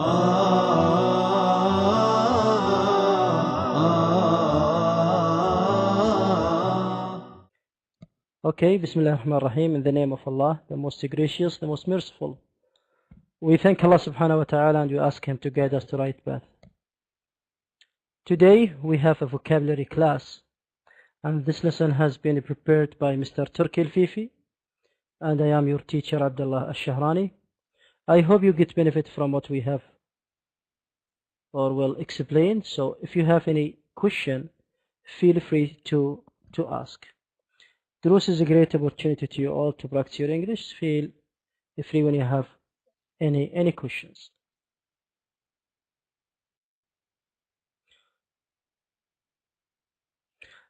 Okay, Bismillah ar-Rahman ar-Rahim, in the name of Allah, the most gracious, the most merciful. We thank Allah subhanahu wa ta'ala and we ask Him to guide us to right path. Today we have a vocabulary class, and this lesson has been prepared by Mr. Turki Al-Fifi, and I am your teacher Abdullah Al-Shahrani. I hope you get benefit from what we have or will explain. So if you have any question, feel free to ask. Drus is a great opportunity to you all to practice your English. Feel free when you have any questions.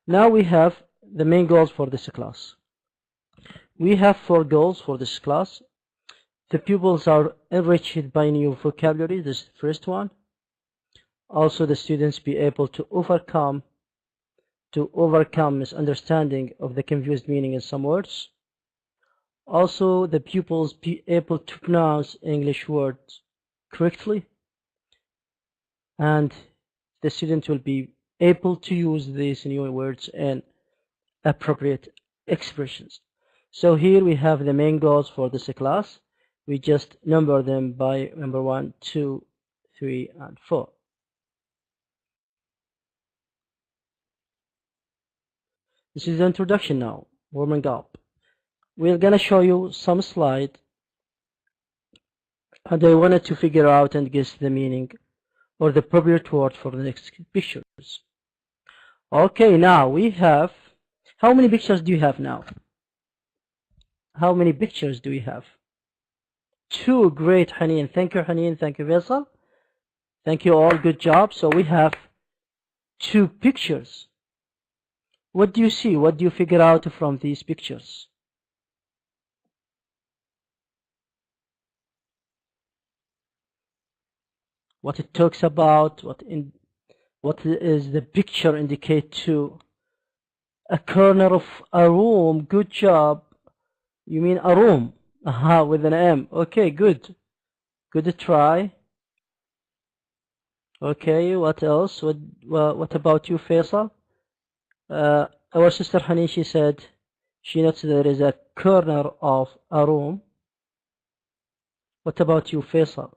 Now we have the main goals for this class. We have 4 goals for this class. The pupils are enriched by new vocabulary. This is the first one. Also, the students be able to overcome misunderstanding of the confused meaning in some words. Also, the pupils be able to pronounce English words correctly, and the student will be able to use these new words in appropriate expressions. So here we have the main goals for this class. We just number them by number 1, 2, 3, and 4. This is the introduction now, warming up. We're gonna show you some slide, and I wanted to figure out and guess the meaning or the appropriate word for the next pictures. Okay, now we have, how many pictures do you have now? How many pictures do we have? 2, great, Haneen. Thank you, Haneen. Thank you, Faisal. Thank you all, good job. So we have 2 pictures. What do you see? What do you figure out from these pictures? What it talks about, what is the picture indicate to? A corner of a room. Good job. You mean a room? Aha, with an M. Okay, good. Good try. Okay, what else? What about you, Faisal? Our sister Hani, she said she noticed there is a corner of a room. What about you, Faisal?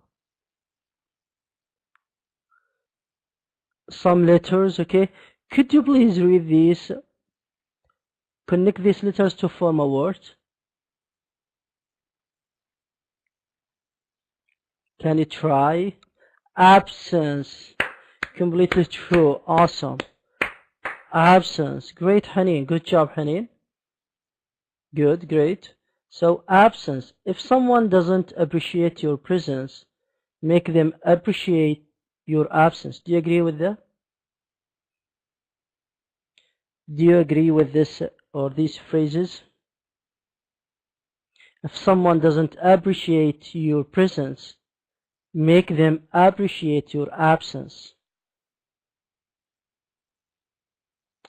Some letters, okay. Could you please read these? Connect these letters to form a word. Can you try? Absence. Completely true. Awesome. Absence. Great, Haneen. Good job, Haneen. Good, great. So, absence. If someone doesn't appreciate your presence, make them appreciate your absence. Do you agree with that? Do you agree with this or these phrases? If someone doesn't appreciate your presence, make them appreciate your absence.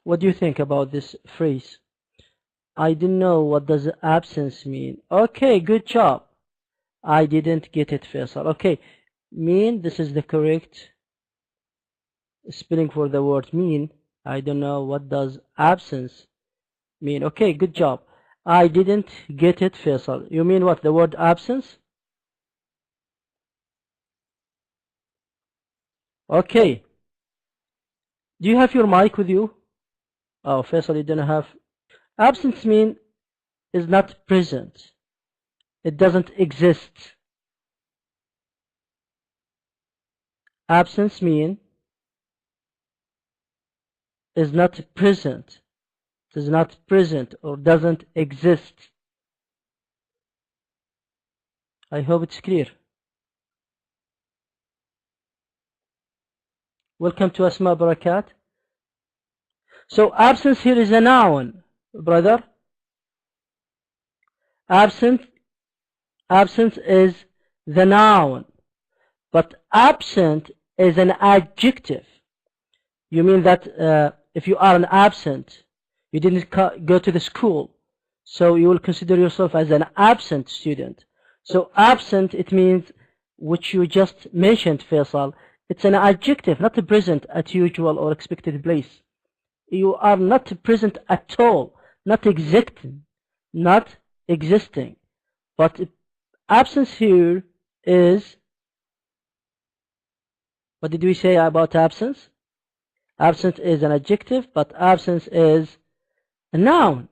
What do you think about this phrase? I didn't know what does absence mean. Okay, good job. I didn't get it, Faisal. Okay, mean, this is the correct spelling for the word mean. I don't know what does absence mean. Okay, good job. I didn't get it, Faisal. You mean what? The word absence? Okay. Do you have your mic with you? Oh, Faisal, you don't have. Absence mean is not present. It doesn't exist. Absence mean is not present. It is not present or doesn't exist. I hope it's clear. Welcome to Asma Barakat. So absence here is a noun, brother. Absence is the noun, but absent is an adjective. You mean that if you are an absent, you didn't go to the school, so you will consider yourself as an absent student. So absent, it means which you just mentioned, Faisal, it's an adjective, not present at usual or expected place. You are not present at all, not existing, not existing. But absence here is, what did we say about absence? Absence is an adjective, but absence is a noun.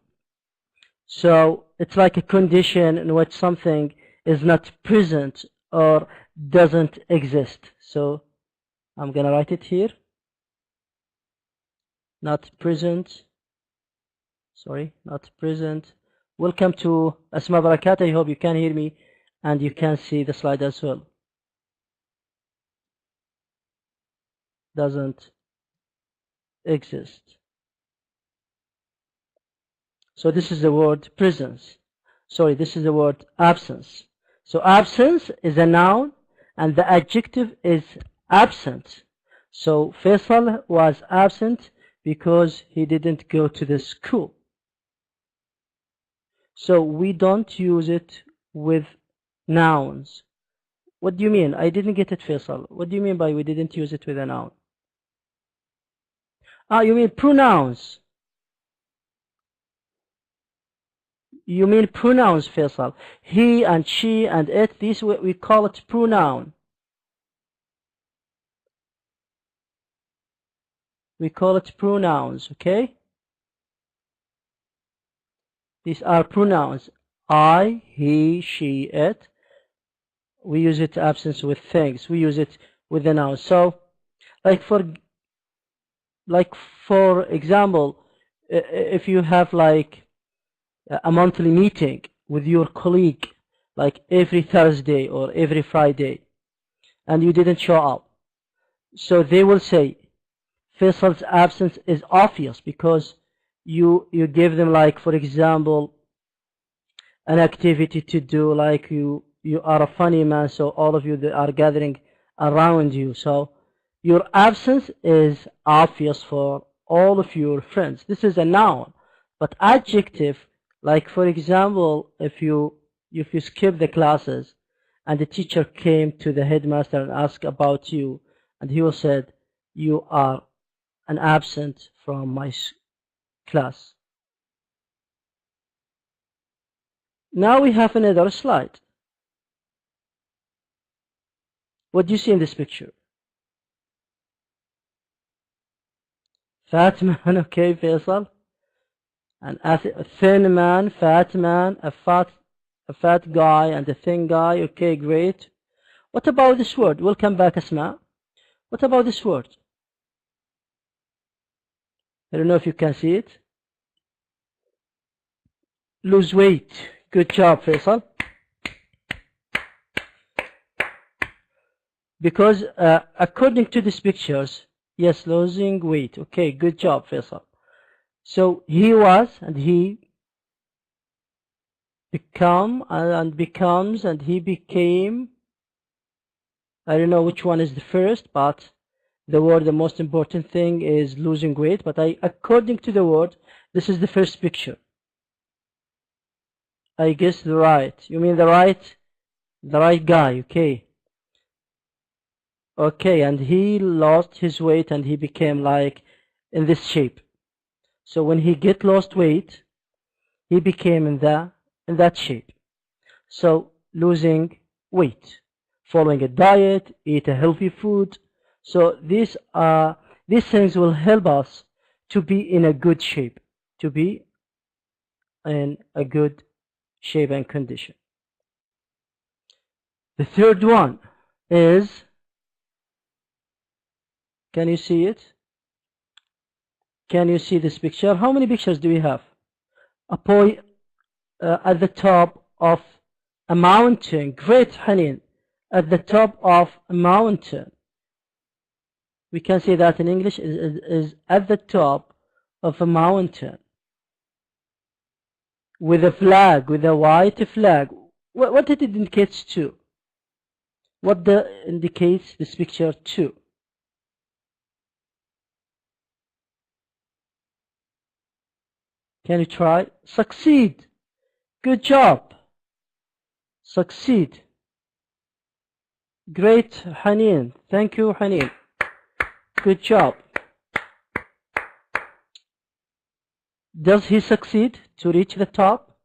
So it's like a condition in which something is not present or doesn't exist. So I'm gonna write it here. Not present. Sorry, not present. Welcome to Asma Barakat. I hope you can hear me and you can see the slide as well. Doesn't exist. So this is the word presence. Sorry, this is the word absence. So absence is a noun and the adjective is absent. So Faisal was absent because he didn't go to the school. So we don't use it with nouns. What do you mean? I didn't get it, Faisal. What do you mean by we didn't use it with a noun? You mean pronouns. You mean pronouns, Faisal. He and she and it, these we call it pronoun. We call it pronouns, okay? These are pronouns. I, he, she, it. We use it absence with things. We use it with the noun. So, like for example, if you have like a monthly meeting with your colleague, like every Thursday or every Friday, and you didn't show up, so they will say Faisal's absence is obvious because you give them, like, for example, an activity to do, like you are a funny man, so all of you that are gathering around you, so your absence is obvious for all of your friends. This is a noun. But adjective, like for example, if you skip the classes and the teacher came to the headmaster and asked about you, and he will said you are an absent from my class. Now we have another slide. What do you see in this picture? Fat man, okay, Faisal. A thin man, a fat guy, and a thin guy. Okay, great. What about this word? Welcome back, Asma. What about this word? I don't know if you can see it. Lose weight. Good job, Faisal. Because according to these pictures, yes, losing weight. Okay, good job, Faisal. So he was, and he become, and becomes, and he became. I don't know which one is the first, but the most important thing is losing weight. But according to the word, this is the first picture. I guess the right. You mean the right guy, okay. Okay, and he lost his weight and he became like in this shape. So when he lost weight, he became in that shape. So losing weight, following a diet, eat a healthy food. So these things will help us to be in a good shape, and condition. The third one is, can you see it? Can you see this picture? How many pictures do we have? A boy at the top of a mountain. Great, Hanin. At the top of a mountain. We can say that in English is at the top of a mountain. With a flag, with a white flag. What it indicates to? What indicates this picture to? Can you try? Succeed. Good job. Succeed. Great, Hanin. Thank you, Hanin. Good job. Does he succeed to reach the top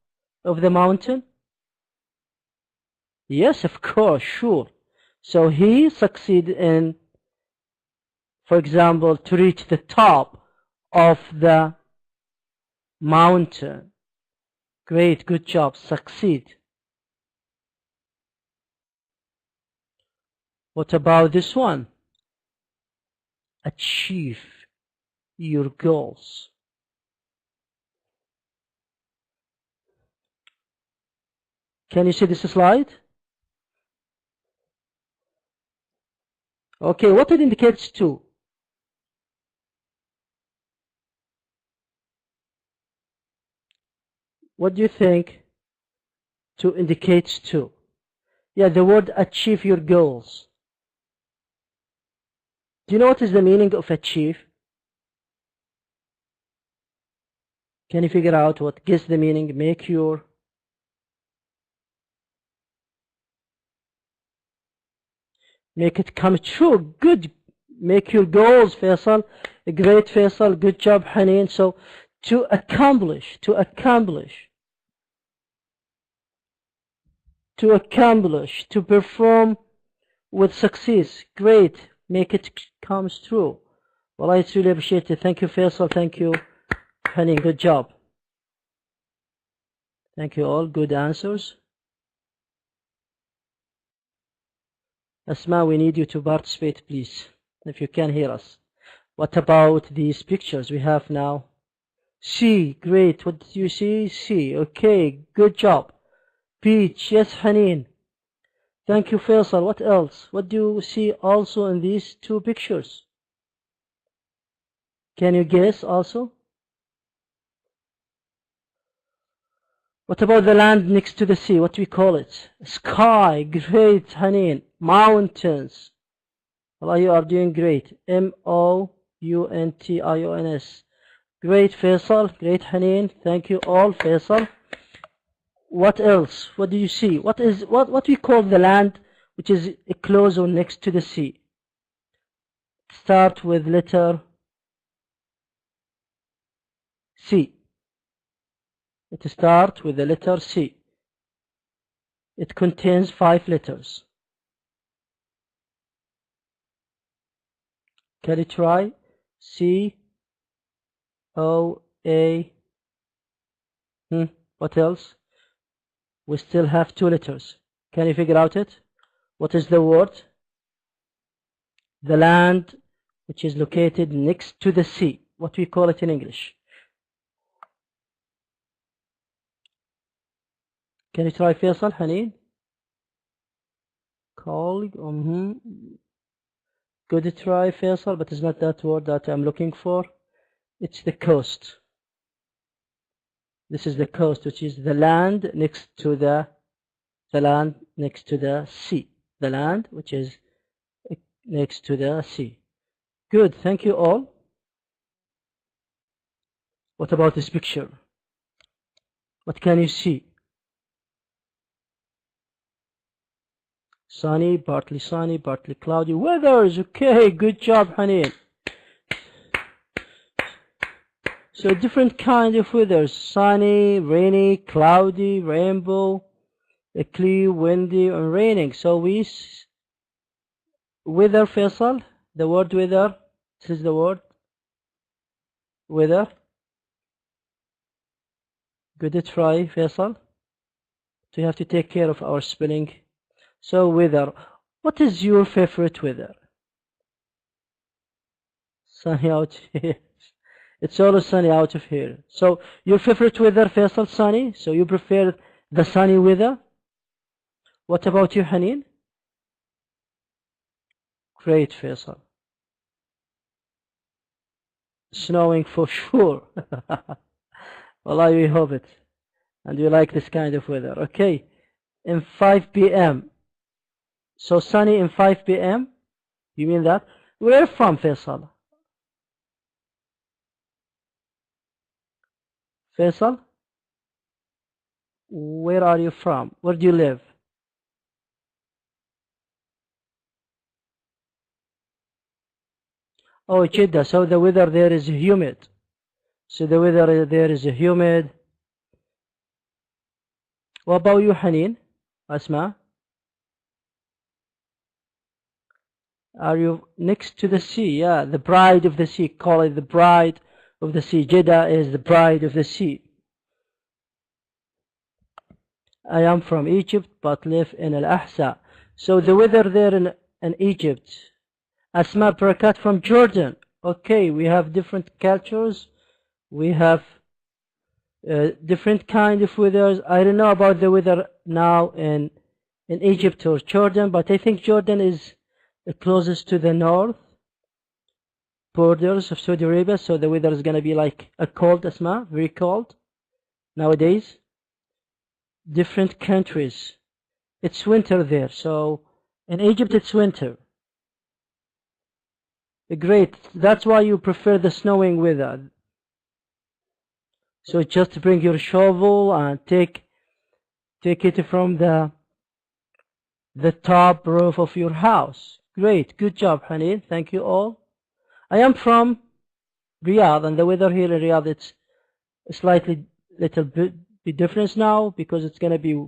of the mountain? Yes, of course, sure. So he succeeded in, for example, to reach the top of the mountain. Great, good job, succeed. What about this one? Achieve your goals. Can you see this slide? Okay, what it indicates to? What do you think to indicates to? Yeah, the word achieve your goals. Do you know what is the meaning of achieve? Can you figure out what gives the meaning? Make it come true. Good. Make your goals, Faisal. Great, Faisal. Good job, Haneen. So, to accomplish, to perform with success. Great. Make it comes true. Well, I really appreciate it. Thank you, Faisal. Thank you, Haneen. Good job. Thank you all. Good answers. Asma, we need you to participate, please, if you can hear us. What about these pictures we have now? C, great. What did you see? C, okay, good job. Peach, yes, Haneen. Thank you, Faisal. What else? What do you see also in these two pictures? Can you guess also? What about the land next to the sea? What do we call it? Sky, great, Haneen. Mountains. Well, you are doing great. Mountions. Great, Faisal. Great, Haneen. Thank you all, Faisal. What else? What do you see? What we call the land which is close or next to the sea? Start with letter C. It starts with the letter C. It contains 5 letters. Can you try? C O A. What else? We still have 2 letters. Can you figure out it? What is the word? The land which is located next to the sea. What we call it in English? Can you try Faisal, Haneen? Colleague. Good try, Faisal, but it's not that word that I'm looking for. It's the coast. This is the coast, which is the land next to the sea. The land which is next to the sea. Good, thank you all. What about this picture? What can you see? Sunny, partly cloudy. Weather is okay. Good job, Haneen. So different kind of weather. Sunny, rainy, cloudy, rainbow, clear, windy, and raining. So weather, Faisal. The word weather. This is the word. Weather. Good try, Faisal. So you have to take care of our spelling. So weather. What is your favorite weather? Sunny out here. It's always sunny out of here. So your favorite weather, Faisal, sunny. So you prefer the sunny weather. What about you, Haneen? Great, Faisal. Snowing for sure. Well, we hope it. And we like this kind of weather. Okay. In 5 p.m. So sunny in 5 p.m. You mean that? Where from, Faisal? Faisal? Where are you from? Where do you live? Oh, Jeddah. So the weather there is humid. So the weather there is humid. What about you, Haneen? Asma? Are you next to the sea? Yeah, the bride of the sea. Call it the bride of the sea. Jeddah is the bride of the sea. I am from Egypt but live in Al-Ahsa. So the weather there in Egypt. Asma Barakat from Jordan. Okay, we have different cultures. We have different kind of weathers. I don't know about the weather now in Egypt or Jordan, but I think Jordan is closest to the north borders of Saudi Arabia, so the weather is going to be like a cold, Asma, very cold nowadays. Different countries. It's winter there, so in Egypt it's winter. Great, that's why you prefer the snowing weather. So just bring your shovel and take it from the top roof of your house. Great, good job, Haneen. Thank you all. I am from Riyadh, and the weather here in Riyadh, it's slightly little bit different now because it's gonna be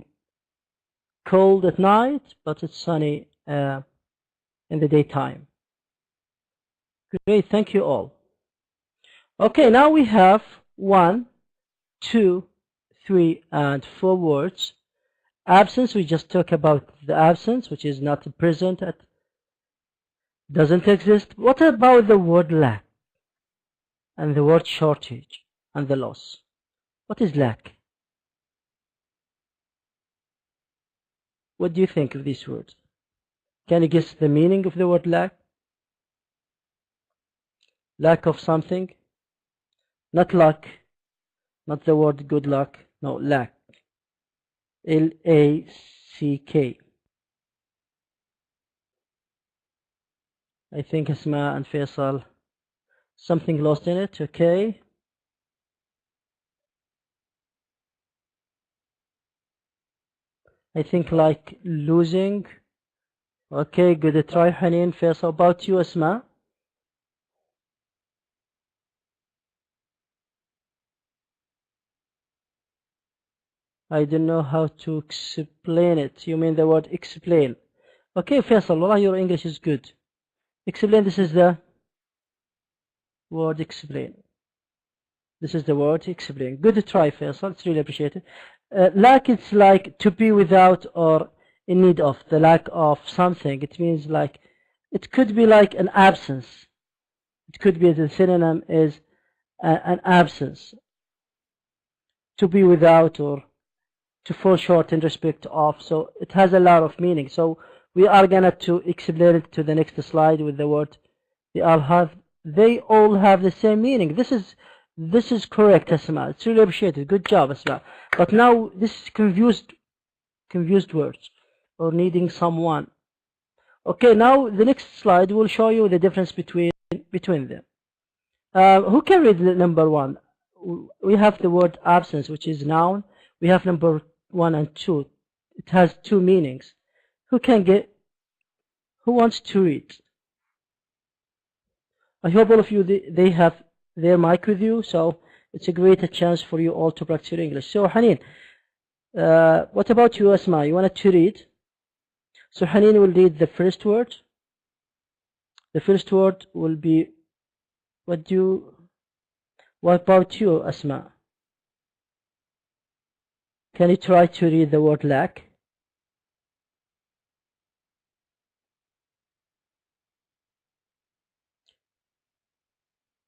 cold at night, but it's sunny in the daytime. Great, thank you all. Okay, now we have 1, 2, 3, and 4 words. Absence, we just talked about the absence, which is not present, doesn't exist. What about the word lack and the word shortage and the loss? What is lack? What do you think of these words? Can you guess the meaning of the word lack? Lack of something? Not luck, not the word good luck, no, lack. L-A-C-K. I think Asma and Faisal, something lost in it, okay. I think like losing. Okay, good try, Haneen. Faisal, about you, Asma? I don't know how to explain it. You mean the word explain? Okay, Faisal, wallah, your English is good. Explain, this is the word explain. This is the word explain. Good try, Faisal. It's really appreciated. Lack, it's like to be without or in need of, the lack of something. It means like, it could be like an absence. It could be the synonym is an absence. To be without or to fall short in respect of. So it has a lot of meaning. So we are gonna to explain it to the next slide with the word. They all have the same meaning. This is correct, Asma. It's really appreciated. Good job, Asma. But now this is confused words or needing someone. Okay, now the next slide will show you the difference between them. Who can read the number 1? We have the word absence, which is noun. We have number 1 and 2. It has 2 meanings. Who wants to read? I hope all of you, they have their mic with you, so it's a great chance for you all to practice your English. So Haneen, what about you, Asma? You wanted to read? So Haneen will read the first word. The first word will be, what about you, Asma? Can you try to read the word lack?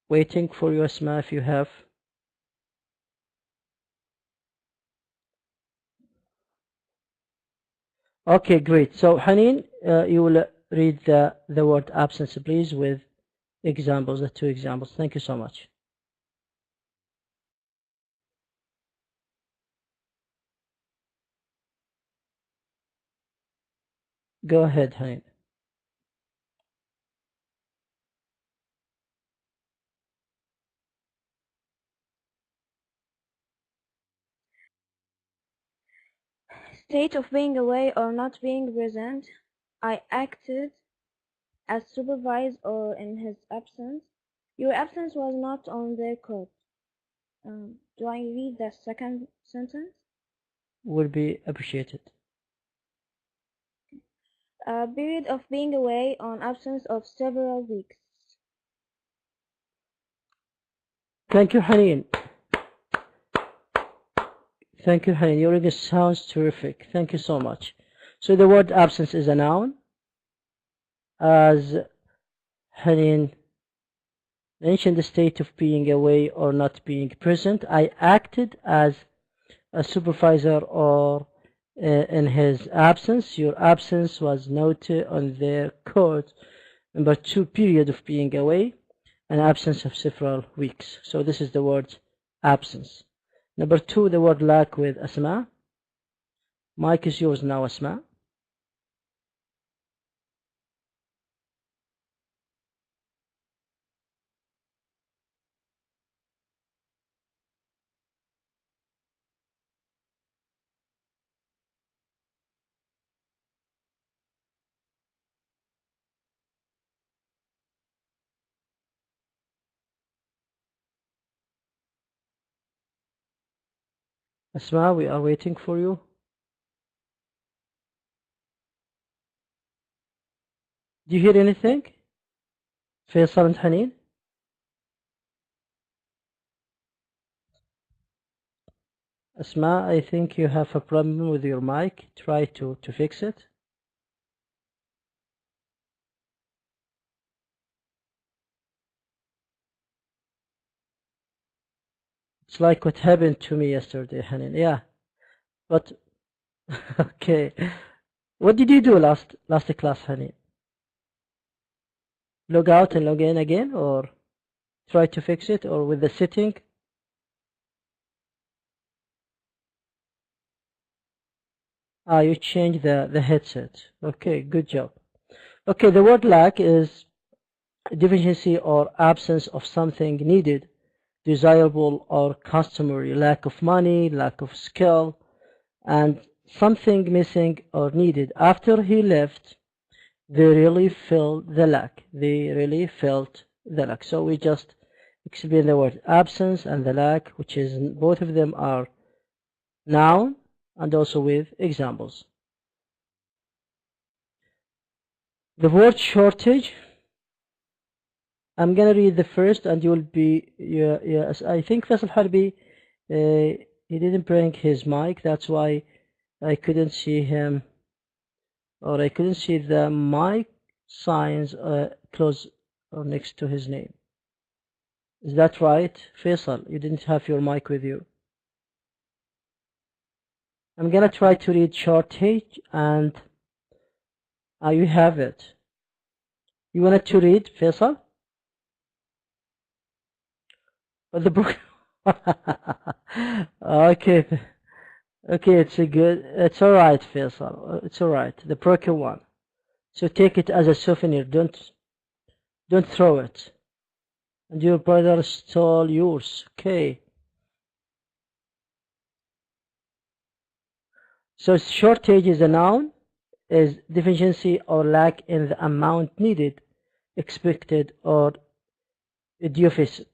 Waiting for you, Asma, if you have. Okay, great. So Haneen, you will read the word absence, please, with examples, the 2 examples. Thank you so much. Go ahead, Haneen. State of being away or not being present. I acted as supervised or in his absence. Your absence was not on their code. Do I read the second sentence? Would be appreciated. A period of being away on absence of several weeks. Thank you, Haneen. Thank you, Haneen. Your English sounds terrific. Thank you so much. So the word absence is a noun. As Haneen mentioned, the state of being away or not being present. I acted as a supervisor or in his absence. Your absence was noted on their code. Number 2, period of being away, an absence of several weeks. So this is the word absence. Number 2, the word lack with Asma. Mic is yours now, Asma. Asma, we are waiting for you. Do you hear anything? Faisal and Haneen? Asma, I think you have a problem with your mic. Try to fix it. It's like what happened to me yesterday, Haneen. Yeah, but okay. What did you do last class, Haneen? Log out and log in again, or try to fix it, or with the setting? You changed the headset. Okay, good job. Okay, the word lack is deficiency or absence of something needed, desirable or customary, lack of money, lack of skill, and something missing or needed. After he left, they really felt the lack. They really felt the lack. So we just explain the word absence and the lack, which is both of them are noun and also with examples. The word shortage, I'm gonna read the first and you'll be, yes, I think Faisal Harbi, he didn't bring his mic, that's why I couldn't see him, or I couldn't see the mic signs close or next to his name. Is that right, Faisal? You didn't have your mic with you. I'm gonna try to read shortage and you have it. You wanted to read, Faisal? But the book. Okay, okay, it's all right, Faisal. It's all right. The broken one. So take it as a souvenir. Don't throw it. And your brother stole yours. Okay. So shortage is a noun, is deficiency or lack in the amount needed, expected, or deficit.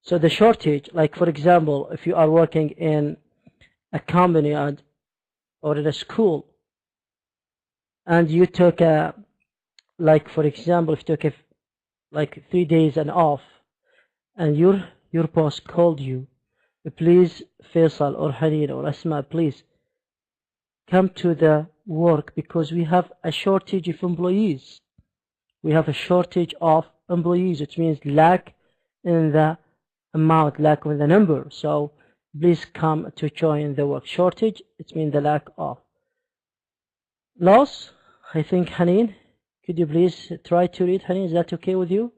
So the shortage, like for example, if you are working in a company or in a school, and you took like for example, if you took like 3 days and off, and your boss called you, please Faisal or Haneen or Asma, please come to the work because we have a shortage of employees. We have a shortage of employees, which means lack in the amount, lack in the number. So please come to join the work. Shortage, it means the lack of. Loss, I think Haneen, could you please try to read, Haneen? Is that okay with you?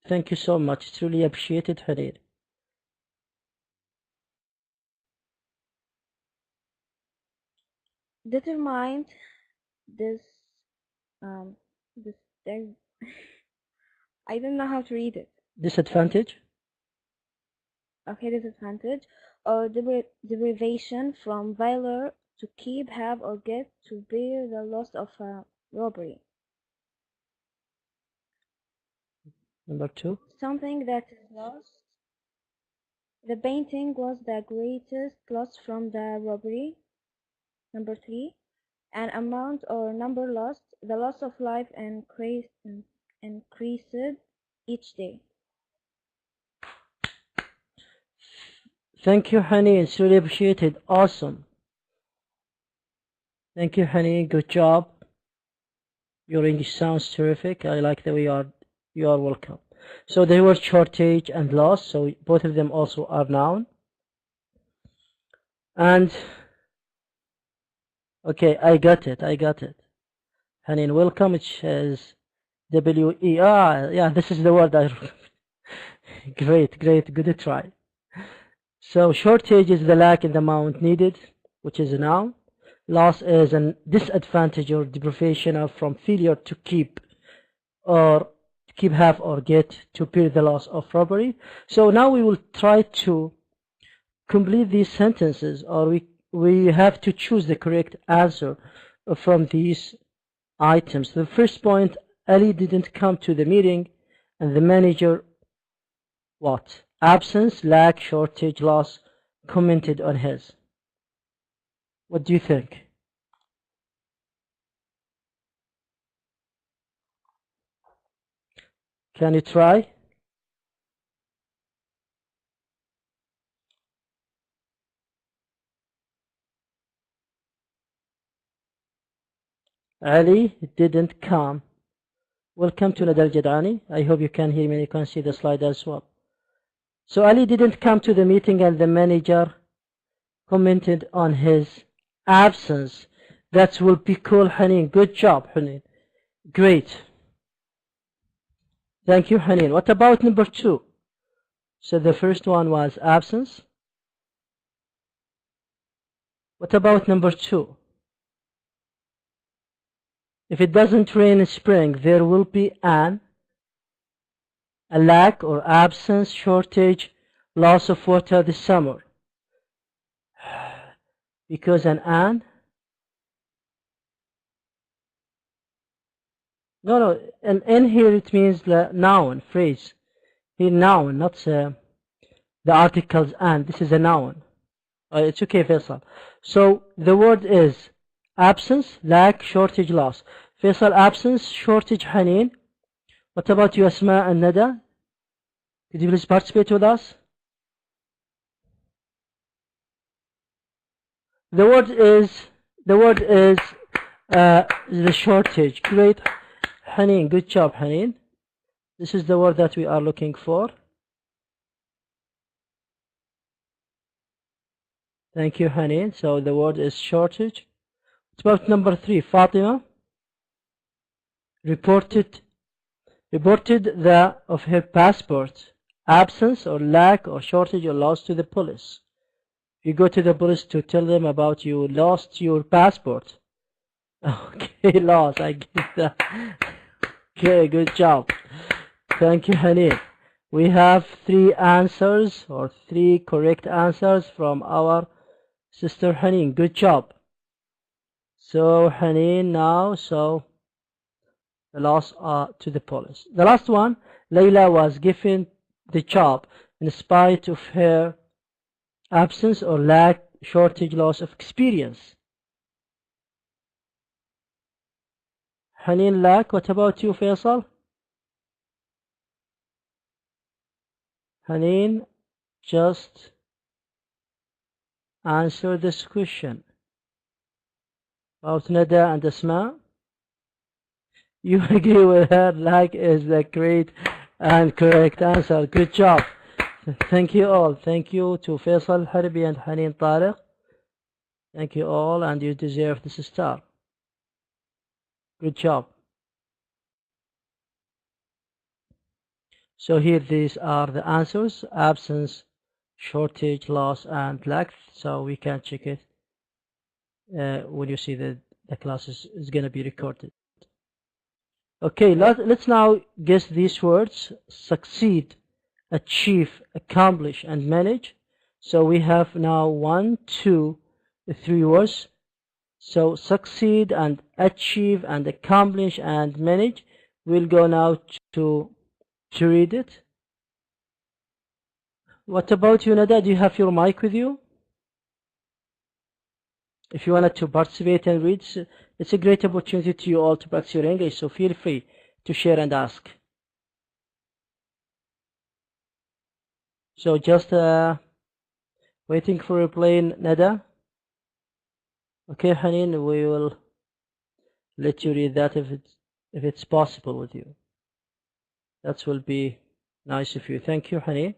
Thank you so much. It's really appreciated, Haneen. Determined this this I don't know how to read it. Disadvantage? Okay, disadvantage or deprivation from valor to keep, have, or get, to bear the loss of a robbery. Number 2. Something that is lost. The painting was the greatest loss from the robbery. Number 3. An amount or number lost. The loss of life increased each day. Thank you, Hani. It's really appreciated. Awesome. Thank you, Hani. Good job. Your English sounds terrific. I like the way you are welcome. So the word shortage and loss. So both of them also are noun. And okay, I got it. Hani, welcome. It says W-E. Yeah, this is the word I Great. Good try. So shortage is the lack in the amount needed, which is a noun. Loss is a disadvantage or deprivation of from failure to keep, have, or get, to bear the loss of robbery. So now we will try to complete these sentences, or we have to choose the correct answer from these items. The first point, Ali didn't come to the meeting, and the manager what? Absence, lack, shortage, loss, commented on his. What do you think? Can you try? Ali didn't come. Welcome to Nadal Jadani. I hope you can hear me and you can see the slide as well. So Ali didn't come to the meeting and the manager commented on his absence. That will be cool, Hanin. Good job, Hanin. Great. Thank you, Hanin. What about number 2? So the first one was absence. What about number 2? If it doesn't rain in spring, there will be a lack or absence, shortage, loss of water this summer. Because an. No, and in here it means the noun phrase. Here noun, not the articles and. This is a noun. It's okay, Faisal. So the word is absence, lack, shortage, loss. Faisal, absence, shortage, Hanin. What about you, Asma and Nada? Could you please participate with us? The word is the shortage. Great, Hanin. Good job, Hanin. This is the word that we are looking for. Thank you, Hanin. So the word is shortage. What about number 3? Fatima reported of her passport absence or lack or shortage or loss to the police. You go to the police to tell them about you lost your passport. Okay, loss. I get that. Okay, good job. Thank you, Hanin. We have 3 answers or 3 correct answers from our sister Hanin. Good job. So Hanin now, so the loss to the police. The last one, Layla was given the job in spite of her absence or lack, shortage, loss of experience. Hanin, lack. What about you, Faisal? Hanin, just answer this question. About Nada and Asma. You agree with her, lack is the great and correct answer. Good job. Thank you all. Thank you to Faisal Harbi and Hanin Tariq. Thank you all, and you deserve this star. Good job. So here these are the answers: absence, shortage, loss, and lack. So we can check it when you see the class is going to be recorded. Okay, let's now guess these words: succeed, achieve, accomplish, and manage. So we have now 1, 2, 3 words. So succeed and achieve and accomplish and manage. We'll go now to read it. What about you, Nada? Do you have your mic with you? If you wanted to participate and read, it's a great opportunity to you all to practice your English, so feel free to share and ask. So just waiting for reply, Nada. Okay, Haneen, we will let you read that if it's possible with you. That will be nice of you. Thank you, Haneen.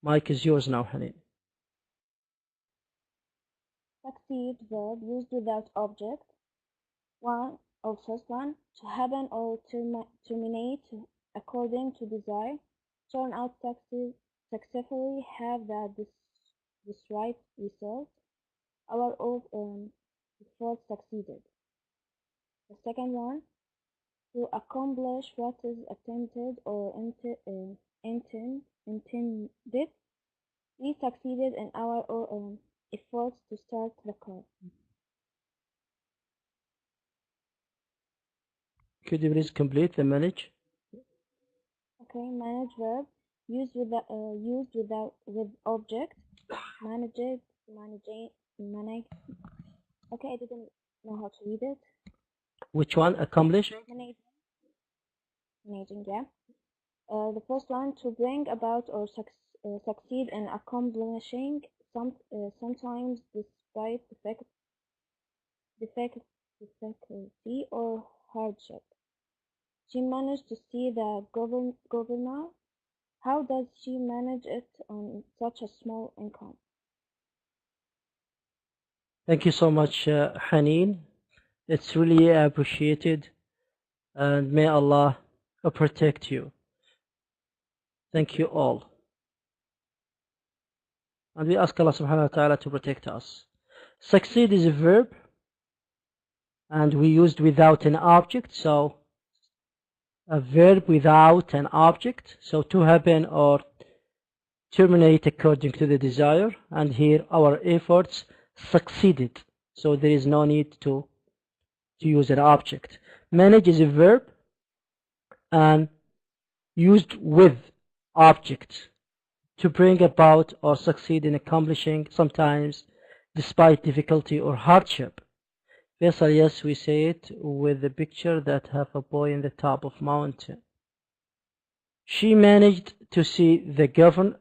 Mic is yours now, Haneen. Succeed verb used without object. First one, to happen or terminate according to desire. Turn out successfully, have the desired result. Our effort succeeded. The second one, to accomplish what is attempted or intended. We succeeded in our efforts to start the car. Could you please complete the manage? Okay, manage verb used with object. Manage. Okay, I didn't know how to read it. Which one? Accomplish? Managing, yeah. The first one, to bring about or succeed in accomplishing sometimes despite difficulty or hardship. She managed to see the governor. How does she manage it on such a small income? Thank you so much, Haneen. It's really appreciated, and may Allah protect you. Thank you all. And we ask Allah subhanahu wa ta'ala to protect us. Succeed is a verb, and we used without an object, so a verb without an object, so to happen or terminate according to the desire, and here our efforts succeeded, so there is no need to use an object. Manage is a verb and used with object to bring about or succeed in accomplishing, sometimes despite difficulty or hardship. Faisal, yes, we say it with the picture that have a boy in the top of mountain. She managed to see the governor.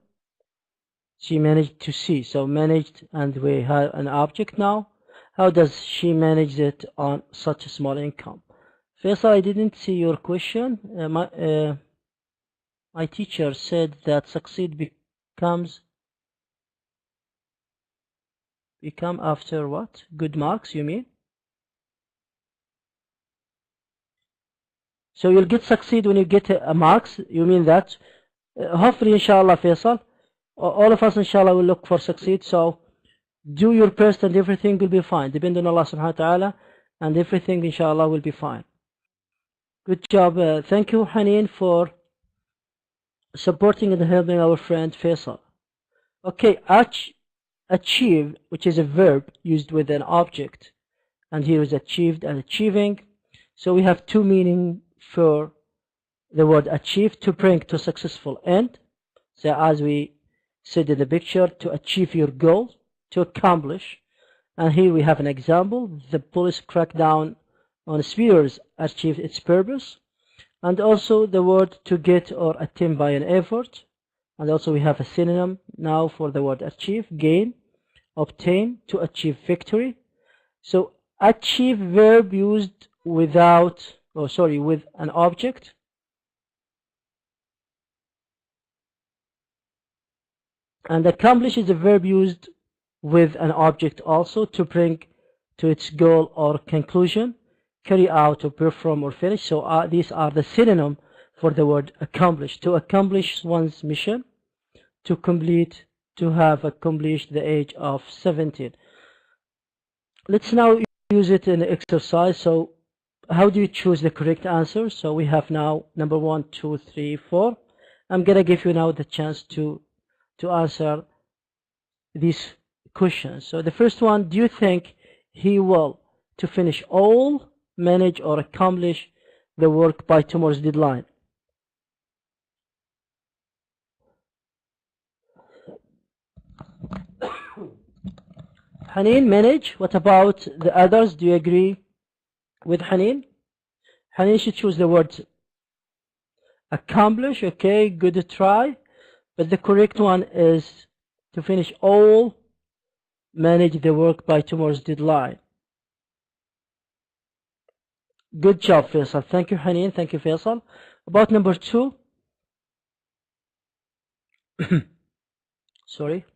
She managed to see, so managed, and we have an object now. How does she manage it on such a small income? Faisal, I didn't see your question. My teacher said that succeed become after what? Good marks, you mean? So you'll get succeed when you get marks, you mean that? Hopefully, inshallah, Faisal, all of us, inshallah, will look for succeed. So do your best and everything will be fine. Depend on Allah subhanahu wa ta'ala, and everything, inshallah, will be fine. Good job. Thank you, Haneen, for supporting and helping our friend Faisal. Okay, achieve, which is a verb used with an object, and here is achieved and achieving. So we have two meanings for the word achieve: to bring to successful end, so as we said in the picture, to achieve your goal, to accomplish. And here we have an example: the police crackdown on speeders achieved its purpose. And also the word to get or attain by an effort. And also we have a synonym now for the word achieve: gain, obtain, to achieve victory. So achieve verb used with an object. And accomplish is a verb used with an object also, to bring to its goal or conclusion, carry out or perform or finish. So these are the synonym for the word accomplish: to accomplish one's mission, to complete, to have accomplished the age of 17. Let's now use it in exercise. So how do you choose the correct answer? So we have now number 1, 2, 3, 4. I'm gonna give you now the chance to answer these questions. So the first one, do you think he will to finish all, manage, or accomplish the work by tomorrow's deadline? Haneen, manage. What about the others? Do you agree with Haneen? Haneen should choose the word accomplish. Okay, good try. But the correct one is to finish all, manage the work by tomorrow's deadline. Good job, Faisal. Thank you, Haneen. Thank you, Faisal. About number 2. Sorry.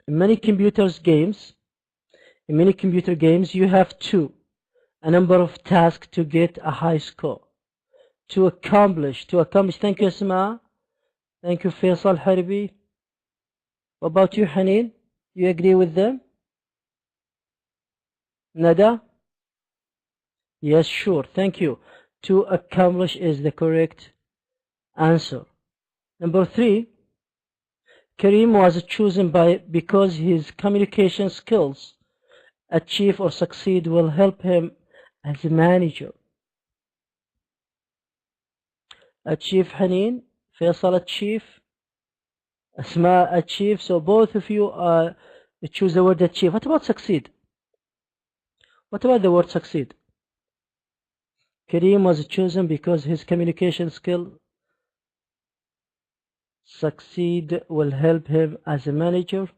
In many computer games, you have a number of tasks to get a high score. To accomplish. Thank you, Asma. Thank you, Faisal Harbi. What about you, Haneen? You agree with them? Nada? Yes, sure. Thank you. To accomplish is the correct answer. Number 3. Kareem was chosen because his communication skills achieve or succeed will help him as a manager. Achieve, Haneen. Faisal, achieve. Asma, achieve. So both of you choose the word achieve. What about succeed? What about the word succeed? Kareem was chosen because his communication skill succeed will help him as a manager,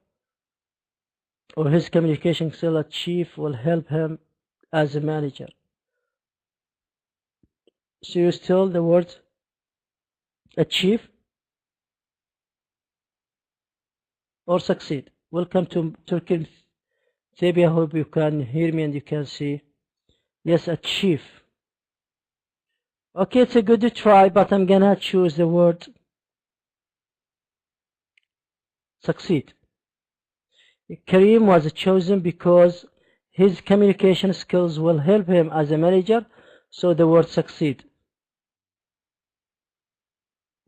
or his communication skill achieve will help him as a manager. So you still the word achieve or succeed. Welcome to Turkey. Maybe I hope you can hear me and you can see. Yes, achieve. Okay, it's a good try, but I'm gonna choose the word succeed. Kareem was chosen because his communication skills will help him as a manager, so the word succeed.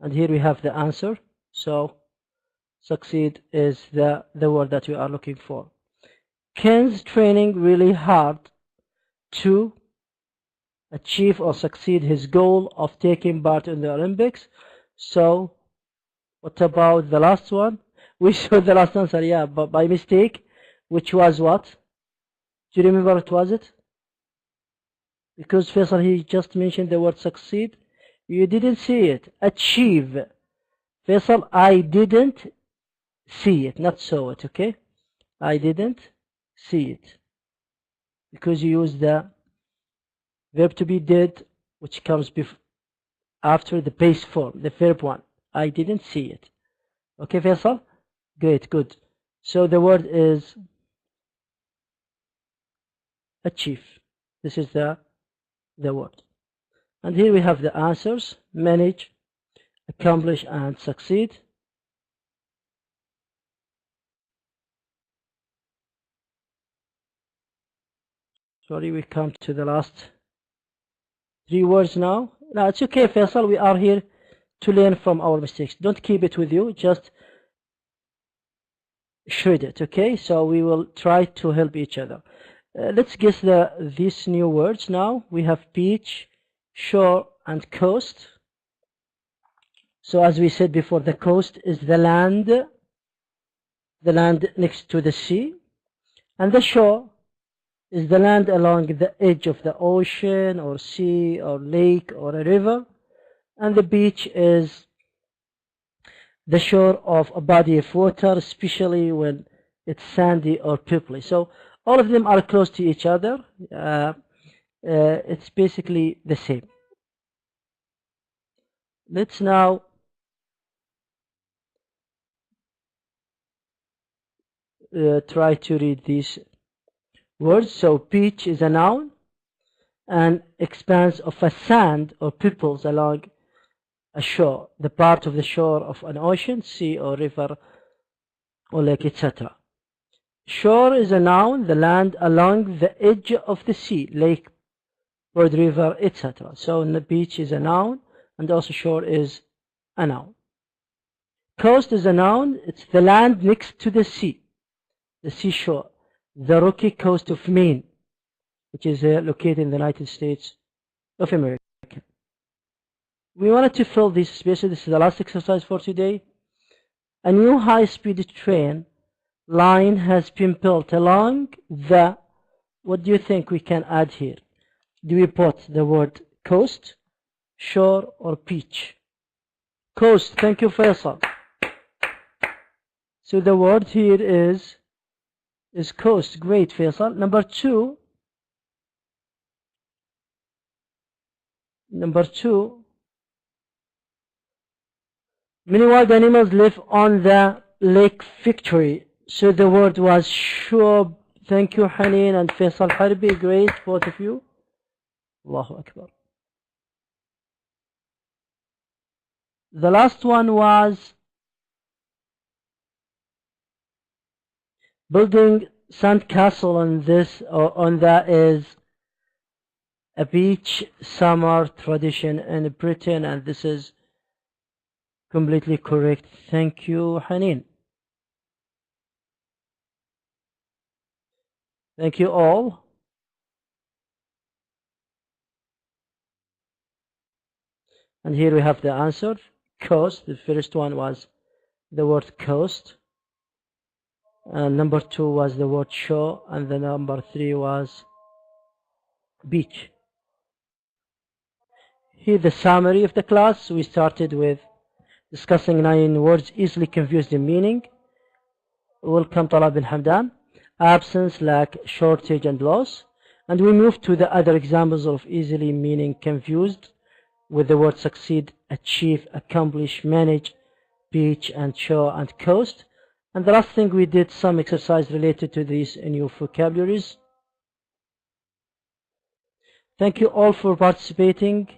And here we have the answer. So succeed is the word that we are looking for. Ken's training really hard to achieve or succeed his goal of taking part in the Olympics. So what about the last one? We saw the last answer, yeah, but by mistake, which was what? Do you remember what was it? Because Faisal, he just mentioned the word succeed. You didn't see it. Achieve. Faisal, I didn't see it, not saw it, okay? I didn't see it. Because you use the verb to be did, which comes after the base form, the verb one. I didn't see it. Okay, Faisal? Great, good. So the word is achieve. This is the word. And here we have the answers: manage, accomplish, and succeed. Sorry, we come to the last 3 words now. No, it's okay, Faisal. We are here to learn from our mistakes. Don't keep it with you. Just shred it, okay? So we will try to help each other. Let's guess these new words now. We have beach, shore, and coast. So as we said before, the coast is the land next to the sea, and the shore is the land along the edge of the ocean or sea or lake or a river, and the beach is the shore of a body of water, especially when it's sandy or pebbly. So all of them are close to each other. It's basically the same. Let's now try to read these words. So beach is a noun, an expanse of a sand or pebbles along a shore, the part of the shore of an ocean, sea or river or lake, etc. Shore is a noun, the land along the edge of the sea, lake, bird, river, etc. So the beach is a noun, and also shore is a noun. Coast is a noun, it's the land next to the sea. the seashore, the rocky coast of Maine, which is located in the United States of America. We wanted to fill these spaces. This is the last exercise for today. A new high-speed train line has been built along the, what do you think we can add here? Do we put the word coast, shore, or beach? Coast. Thank you, Faisal. So the word here is coast. Great, Faisal. Number two, many wild animals live on the Lake Victory. So the word was shore. Thank you, Haneen and Faisal Harbi. Great, both of you. Allahu Akbar. The last one was building sandcastle on this, or on that, is a beach summer tradition in Britain, and this is completely correct. Thank you, Haneen. Thank you all. And here we have the answer. Coast. The first one was the word coast. And number two was the word shore. And the number three was beach. Here the summary of the class. We started with discussing 9 words easily confused in meaning. Welcome, Talab bin Hamdan. Absence, lack, shortage, and loss. And we moved to the other examples of easily meaning confused, with the word succeed, achieve, accomplish, manage, beach, and shore, and coast. And the last thing, we did some exercise related to these new vocabularies. Thank you all for participating.